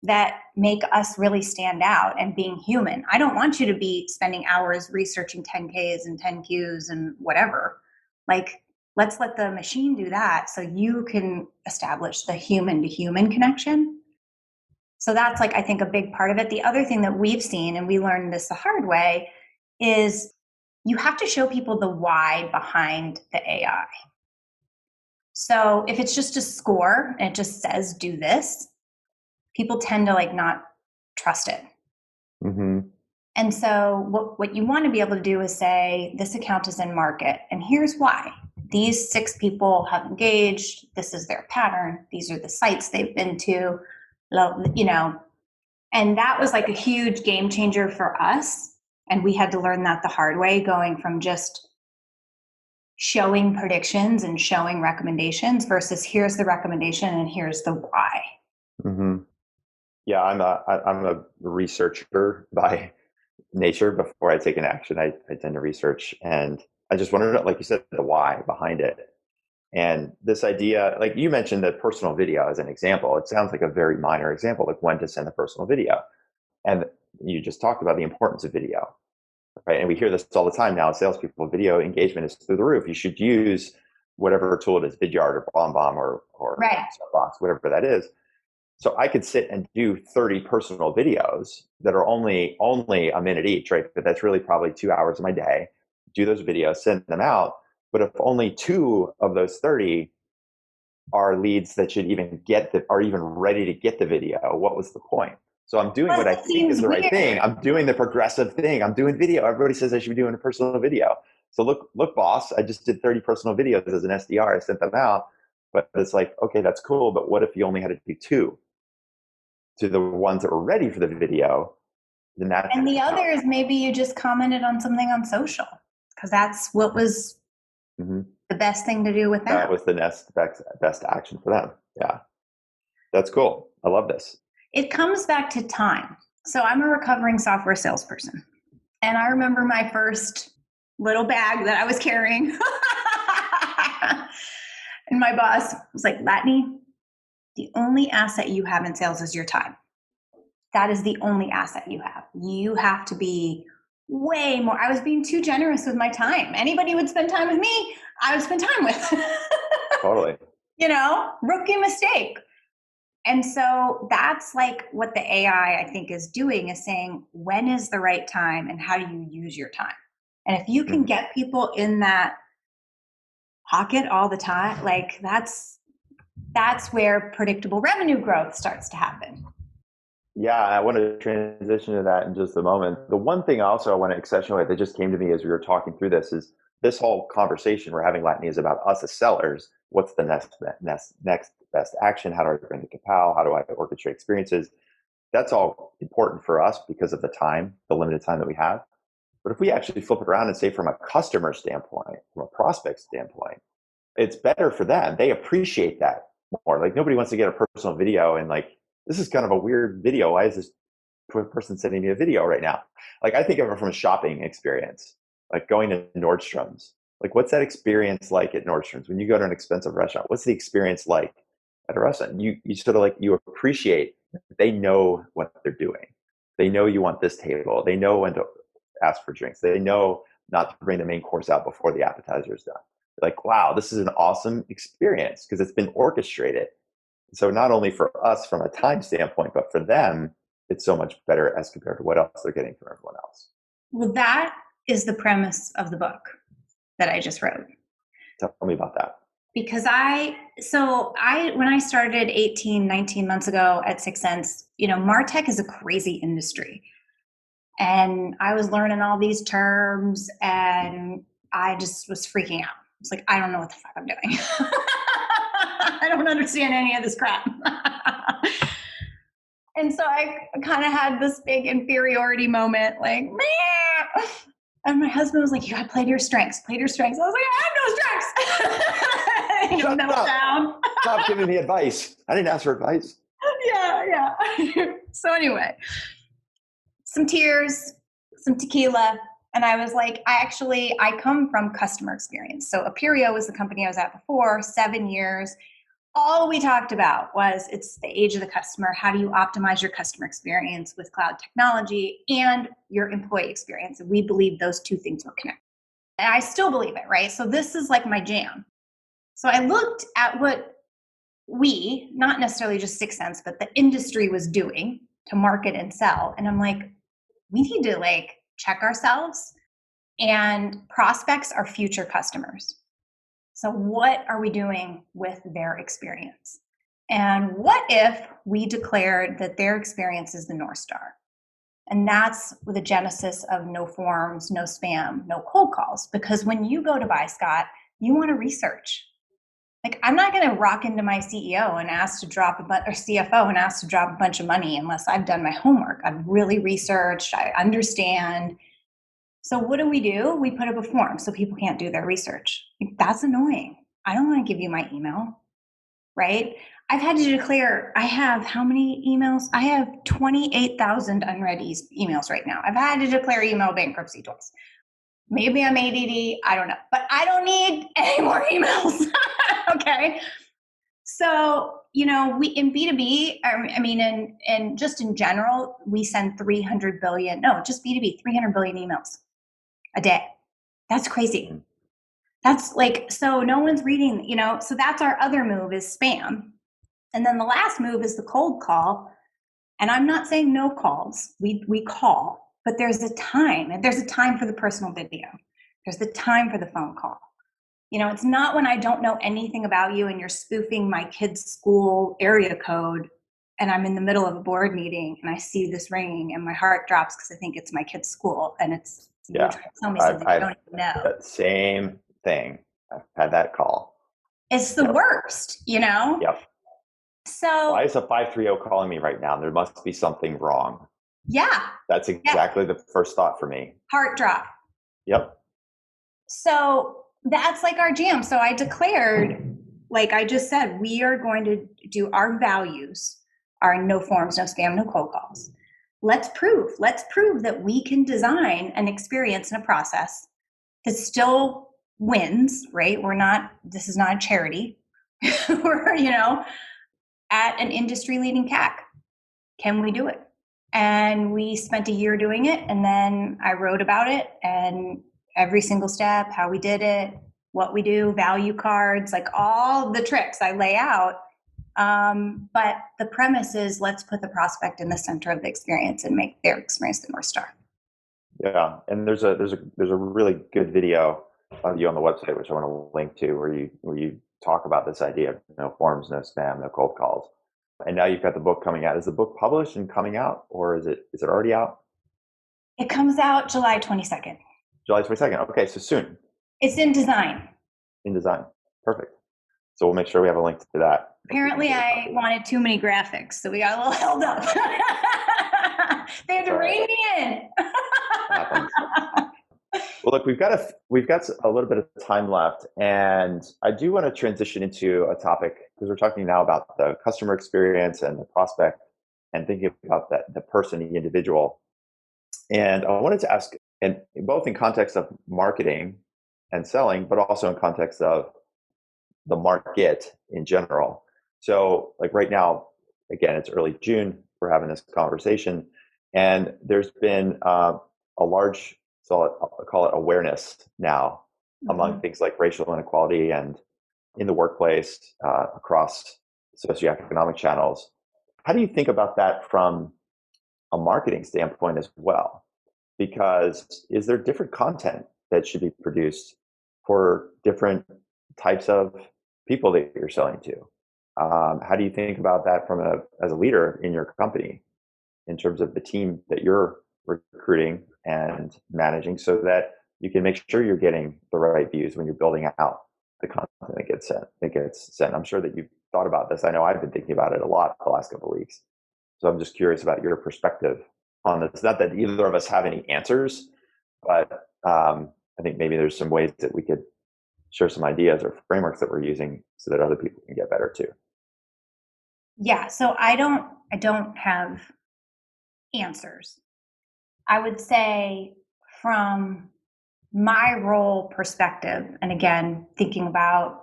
that make us really stand out and being human. I don't want you to be spending hours researching 10Ks and 10Qs and whatever. Let's let the machine do that so you can establish the human to human connection. So that's I think a big part of it. The other thing that we've seen, and we learned this the hard way, is you have to show people the why behind the AI. So if it's just a score and it just says do this, people tend to not trust it. Mm-hmm. And so what you want to be able to do is say, this account is in market and here's why. These 6 people have engaged. This is their pattern. These are the sites they've been to, and that was a huge game changer for us. And we had to learn that the hard way, going from just showing predictions and showing recommendations versus here's the recommendation and here's the why. Mm-hmm. Yeah, I'm a researcher by nature. Before I take an action, I tend to research, and I just wanted to, like you said, the why behind it. And this idea, like you mentioned, the personal video as an example, it sounds like a very minor example, like when to send a personal video. And you just talked about the importance of video, right? And we hear this all the time now. Salespeople, video engagement is through the roof. You should use whatever tool it is, Vidyard or BombBomb or Right. Box, whatever that is. So I could sit and do 30 personal videos that are only a minute each, right? But that's really probably 2 hours of my day. Do those videos, send them out. But if only 2 of those 30 are leads that should even are even ready to get the video, what was the point? So I'm doing what I think is the right thing. I'm doing the progressive thing. I'm doing video. Everybody says I should be doing a personal video. So look, boss, I just did 30 personal videos as an SDR. I sent them out, but it's like, okay, that's cool. But what if you only had to do 2 to the ones that were ready for the video? Then and the others, maybe you just commented on something on social because that's what was the best thing to do with them. That was the best action for them. Yeah, that's cool. I love this. It comes back to time. So I'm a recovering software salesperson. And I remember my first little bag that I was carrying. And my boss was like, Latane, the only asset you have in sales is your time. That is the only asset you have. You have to be way more. I was being too generous with my time. Anybody would spend time with me, I would spend time with. Totally. Rookie mistake. And so that's like what the AI, I think, is doing, is saying, when is the right time and how do you use your time? And if you can get people in that pocket all the time, like that's where predictable revenue growth starts to happen. Yeah, I want to transition to that in just a moment. The one thing also I want to accentuate that just came to me as we were talking through this is this whole conversation we're having, Latane, is about us as sellers. What's the next best action? How do I bring the Kapow? How do I orchestrate experiences? That's all important for us because of the time, the limited time that we have. But if we actually flip it around and say from a customer standpoint, from a prospect standpoint, it's better for them. They appreciate that more. Like nobody wants to get a personal video and like, this is kind of a weird video. Why is this person sending me a video right now? Like I think of it from a shopping experience, like going to Nordstrom's. Like what's that experience like at Nordstrom's? When you go to an expensive restaurant, what's the experience like at a restaurant? You sort of like, you appreciate that they know what they're doing. They know you want this table. They know when to ask for drinks. They know not to bring the main course out before the appetizer is done. They're like, wow, this is an awesome experience because it's been orchestrated. So not only for us from a time standpoint, but for them, it's so much better as compared to what else they're getting from everyone else. Well, that is the premise of the book that I just wrote. Tell me about that. Because when I started 19 months ago at 6 Cents, MarTech is a crazy industry. And I was learning all these terms and I just was freaking out. It's like, I don't know what the fuck I'm doing. I don't understand any of this crap. And so I kind of had this big inferiority moment, like, meh. And my husband was like, you gotta play to your strengths, play to your strengths. I was like, I have no strengths. Shut up. Stop giving me advice. I didn't ask for advice. Yeah. So anyway, some tears, some tequila. And I was like, I come from customer experience. So Appirio was the company I was at before, 7 years. All we talked about was it's the age of the customer. How do you optimize your customer experience with cloud technology and your employee experience? And we believe those two things were connected. And I still believe it, right? So this is like my jam. So I looked at what we, not necessarily just 6 Cents, but the industry was doing to market and sell. And I'm like, we need to check ourselves, and prospects are future customers. So what are we doing with their experience? And what if we declared that their experience is the North Star? And that's the genesis of no forms, no spam, no cold calls. Because when you go to buy, Scott, you want to research. I'm not going to rock into my CEO and ask to drop or CFO and ask to drop a bunch of money unless I've done my homework. I've really researched. I understand. So what do? We put up a form so people can't do their research. That's annoying. I don't want to give you my email, right? I've had to declare, I have how many emails? I have 28,000 unread emails right now. I've had to declare email bankruptcy twice. Maybe I'm ADD, I don't know. But I don't need any more emails. Okay. So, we in B2B, I mean, and just in general, we send 300 billion, no, just B2B, 300 billion emails a day. That's crazy. That's like, so no one's reading, so that's our other move is spam. And then the last move is the cold call. And I'm not saying no calls. We call, but there's a time. And there's a time for the personal video. There's the time for the phone call. It's not when I don't know anything about you and you're spoofing my kid's school area code and I'm in the middle of a board meeting and I see this ringing and my heart drops because I think it's my kid's school and it's you're trying to tell me something I don't even know. That same thing. I've had that call. It's the worst, Yep. So why is a 530 calling me right now? There must be something wrong. Yeah. That's exactly the first thought for me. Heart drop. Yep. So that's like our jam. So I declared, like I just said, we are going to do our values are no forms, no spam, no cold calls. Let's prove that we can design an experience and a process that still wins, right? This is not a charity. We're, at an industry leading CAC. Can we do it? And we spent a year doing it. And then I wrote about it and every single step, how we did it, what we do, value cards, like all the tricks I lay out. But the premise is let's put the prospect in the center of the experience and make their experience the North Star. Yeah. And there's a really good video of you on the website, which I want to link to, where you talk about this idea of no forms, no spam, no cold calls. And now you've got the book coming out. Is the book published and coming out, or is it already out? It comes out July 22nd. July 22nd. Okay, so soon. It's in design. In design. Perfect. So we'll make sure we have a link to that. Apparently I wanted too many graphics, so we got a little held up. They had to rein me in. Well, look, we've got a little bit of time left, and I do want to transition into a topic because we're talking now about the customer experience and the prospect, and thinking about the person, the individual. And I wanted to ask, and both in context of marketing and selling, but also in context of the market in general. So, like right now, again, it's early June. We're having this conversation, and there's been a large, so I'll call it awareness now among things like racial inequality and in the workplace across socioeconomic channels. How do you think about that from a marketing standpoint as well? Because is there different content that should be produced for different types of people that you're selling to? How do you think about that as a leader in your company in terms of the team that you're recruiting and managing, so that you can make sure you're getting the right views when you're building out the content that gets sent? I'm sure that you've thought about this. I know I've been thinking about it a lot the last couple of weeks. So I'm just curious about your perspective on this. Not that either of us have any answers, but I think maybe there's some ways that we could share some ideas or frameworks that we're using so that other people can get better too. Yeah, so I don't have answers. I would say from my role perspective, and again, thinking about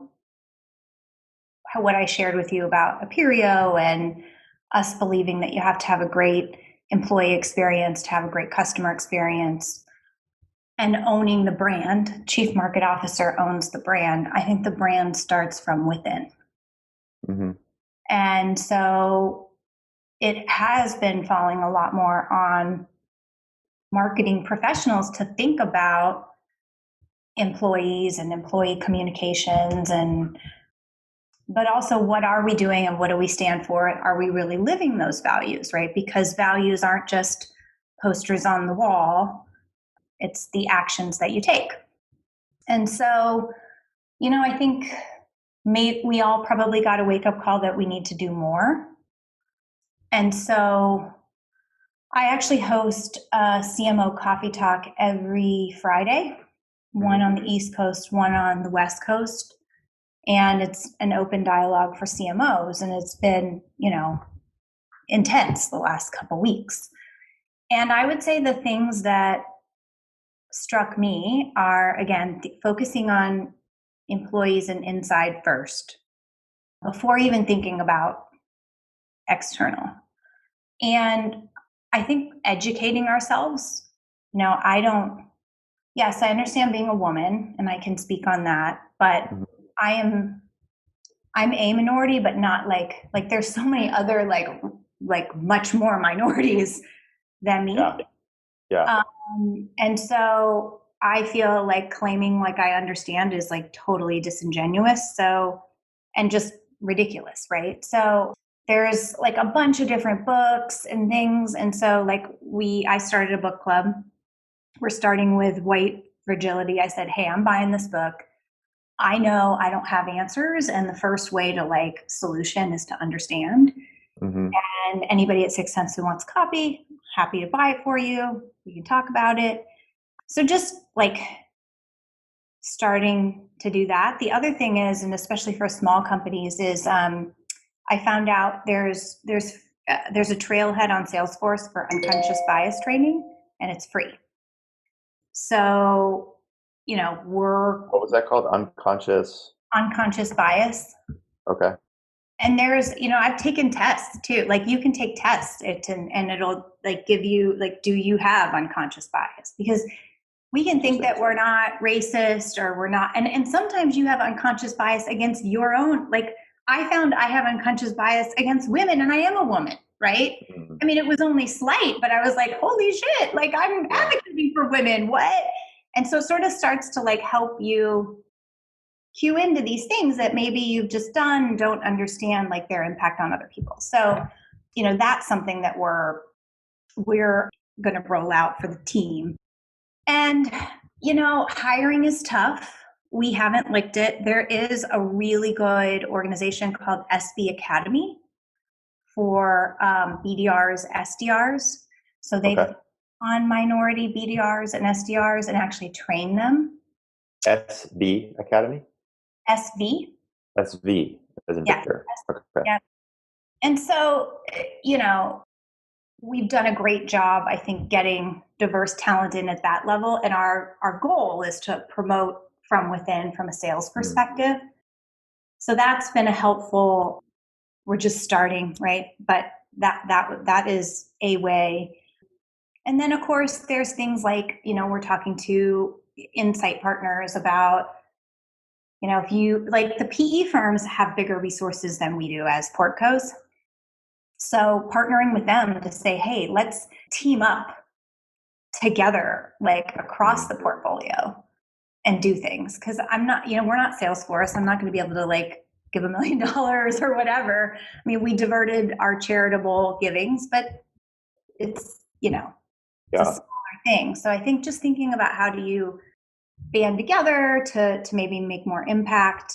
what I shared with you about Appirio and us believing that you have to have a great employee experience to have a great customer experience, and owning the brand. Chief Market Officer owns the brand. I think the brand starts from within. Mm-hmm. And so it has been falling a lot more on marketing professionals to think about employees and employee communications, but also what are we doing and what do we stand for? Are we really living those values, right? Because values aren't just posters on the wall. It's the actions that you take. And so, I think we all probably got a wake-up call that we need to do more. And so I actually host a CMO coffee talk every Friday, one on the East Coast, one on the West Coast. And it's an open dialogue for CMOs. And it's been, intense the last couple weeks. And I would say the things that struck me are, again, focusing on employees and inside first before even thinking about external. And I think educating ourselves, yes, I understand being a woman and I can speak on that, but I am I'm a minority, but not like there's so many other like much more minorities than me. Yeah. And so I feel like claiming like I understand is like totally disingenuous. So, and just ridiculous, right? So there's like a bunch of different books and things. And so I started a book club. We're starting with white fragility. I said, hey, I'm buying this book. I know I don't have answers. And the first way to like solution is to understand. And anybody at Sixth Sense who wants a copy, happy to buy it for you. We can talk about it. So just like starting to do that. The other thing is, and especially for small companies, is I found out there's a trailhead on Salesforce for unconscious bias training, and it's free. So, What was that called? Unconscious bias. Okay. And there's, I've taken tests too. Like you can take tests and it'll like give you like, do you have unconscious bias? Because we can think that we're not racist or we're not, and sometimes you have unconscious bias against your own. Like I found I have unconscious bias against women and I am a woman, right? I mean, it was only slight, but I was like, holy shit, like I'm advocating for women, what? And so it sort of starts to like help you cue into these things that maybe you've just done, don't understand like their impact on other people. So, that's something that we're going to roll out for the team. And, hiring is tough. We haven't licked it. There is a really good organization called SB Academy for BDRs, SDRs. So they on minority BDRs and SDRs and actually train them. SB Academy? SV. SV, as in Victor. Okay. Yeah. And so, we've done a great job, I think, getting diverse talent in at that level. And our goal is to promote from within from a sales perspective. So that's been we're just starting, right? But that is a way. And then of course there's things like, we're talking to insight partners about, if you like the PE firms have bigger resources than we do as portcos. So partnering with them to say, hey, let's team up together, like across the portfolio and do things. Cause I'm not, we're not Salesforce. I'm not going to be able to like give $1 million or whatever. I mean, we diverted our charitable givings, but it's, it's a smaller thing. So I think just thinking about how do you band together to maybe make more impact.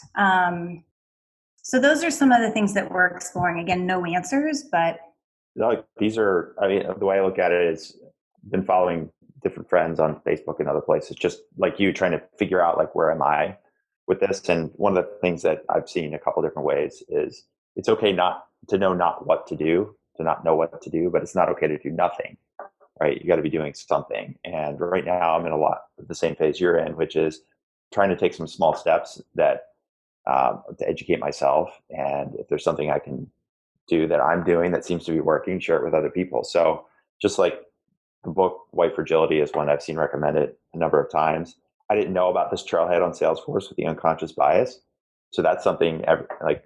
So those are some of the things that we're exploring. Again, no answers, but these are, the way I look at it is been following different friends on Facebook and other places, just like you trying to figure out like, where am I with this? And one of the things that I've seen a couple different ways is it's okay not to know not what to do, to not know what to do, but it's not okay to do nothing, right? You got to be doing something. And right now I'm in a lot of the same phase you're in, which is trying to take some small steps that to educate myself. And if there's something I can do that I'm doing that seems to be working, share it with other people. So just like the book White Fragility is one I've seen recommended a number of times. I didn't know about this trailhead on Salesforce with the unconscious bias. So that's something like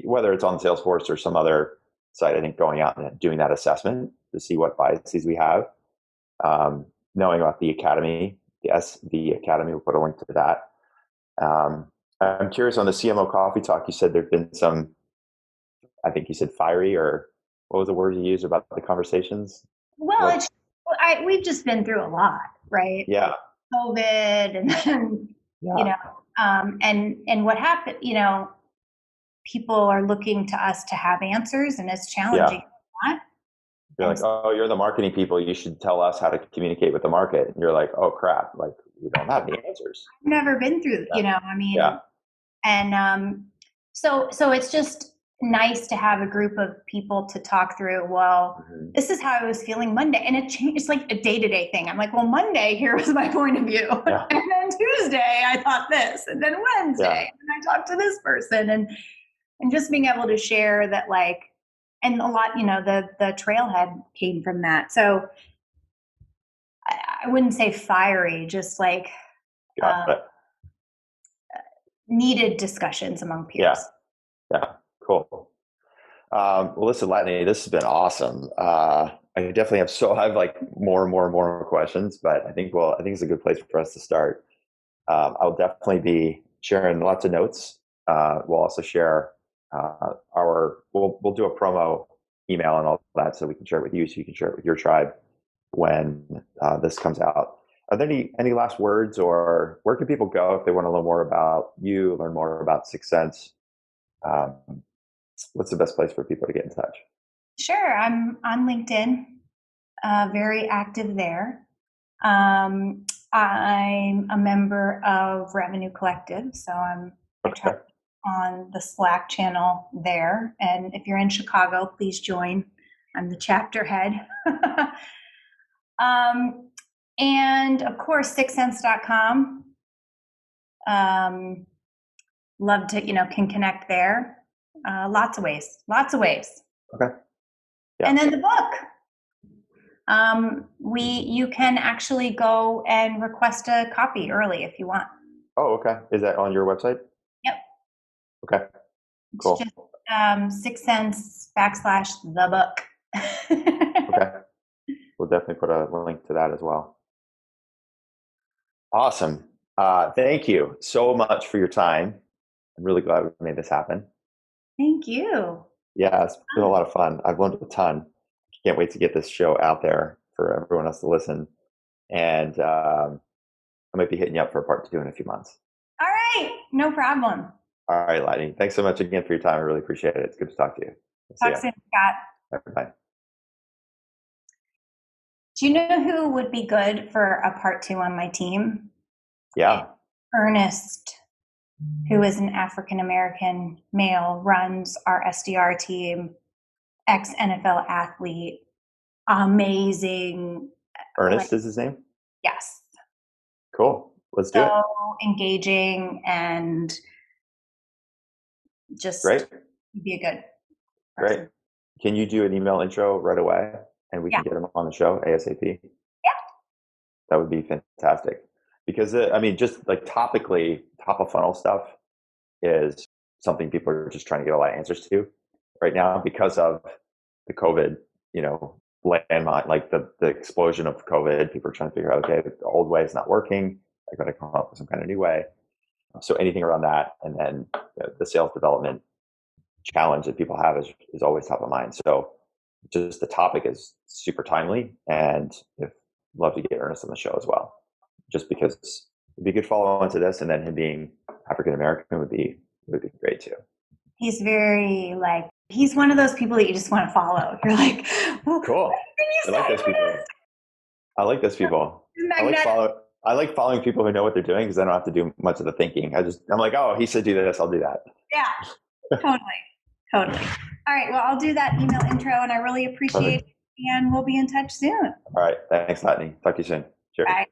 whether it's on Salesforce or some other site, I think going out and doing that assessment to see what biases we have. Knowing about the Academy, the Academy, we'll put a link to that. I'm curious on the CMO coffee talk, you said there've been some, I think you said fiery, or what was the word you used about the conversations? Well, we've just been through a lot, right? Yeah. COVID and then, and what happened, people are looking to us to have answers and it's challenging. Yeah. You're like, oh, you're the marketing people. You should tell us how to communicate with the market. And you're like, oh crap, like we don't have the answers. I've never been through, and so it's just, nice to have a group of people to talk through. Well, this is how I was feeling Monday. And it changed. It's like a day-to-day thing. I'm like, well, Monday, here was my point of view. Yeah. And then Tuesday, I thought this. And then Wednesday, and I talked to this person. And just being able to share that, like, and a lot, the trailhead came from that. So I wouldn't say fiery, just like needed discussions among peers. Yeah. Cool. Well, listen, Latane, this has been awesome. I definitely have like more and more questions, but I think it's a good place for us to start. I'll definitely be sharing lots of notes. We'll also share we'll do a promo email and all that, so we can share it with you, so you can share it with your tribe when this comes out. Are there any last words, or where can people go if they want to learn more about you, learn more about Sixth Sense? What's the best place for people to get in touch? Sure. I'm on LinkedIn, very active there. I'm a member of Revenue Collective, so I'm on the Slack channel there. And if you're in Chicago, please join. I'm the chapter head. And of course, sixthsense.com. Love to, can connect there. Lots of ways. Okay. Yeah. And then the book. You can actually go and request a copy early if you want. Oh, okay. Is that on your website? Yep. Okay. Cool. It's just Sixth Sense /the book. Okay. We'll definitely put a link to that as well. Awesome. Thank you so much for your time. I'm really glad we made this happen. Thank you. Yeah, it's been a lot of fun. I've learned a ton. Can't wait to get this show out there for everyone else to listen. And I might be hitting you up for a part 2 in a few months. All right. No problem. All right, Latane. Thanks so much again for your time. I really appreciate it. It's good to talk to you. Talk soon, Scott. Bye. Do you know who would be good for a part 2 on my team? Yeah. Ernest, who is an African-American male, runs our SDR team, ex-NFL athlete, amazing. Ernest is his name? Yes. Cool. Let's do it. So engaging and just great. Be a good person. Great. Can you do an email intro right away and we can get him on the show ASAP? Yeah. That would be fantastic. Because, just like topically, top of funnel stuff is something people are just trying to get a lot of answers to right now because of the COVID, landmine, like the explosion of COVID. People are trying to figure out, okay, the old way is not working. I got to come up with some kind of new way. So anything around that, and then the sales development challenge that people have is always top of mind. So just the topic is super timely, and I'd love to get Ernest on the show as well, just because it'd be a good follow on to this, and then him being African American would be great too. He's very he's one of those people that you just want to follow. You're like, well, cool. I like those people. I like following people who know what they're doing because I don't have to do much of the thinking. I'm like, oh, he said do this, I'll do that. Yeah, totally. All right, well, I'll do that email intro, and I really appreciate it, and we'll be in touch soon. All right, thanks, Latane. Talk to you soon. Cheers. Bye.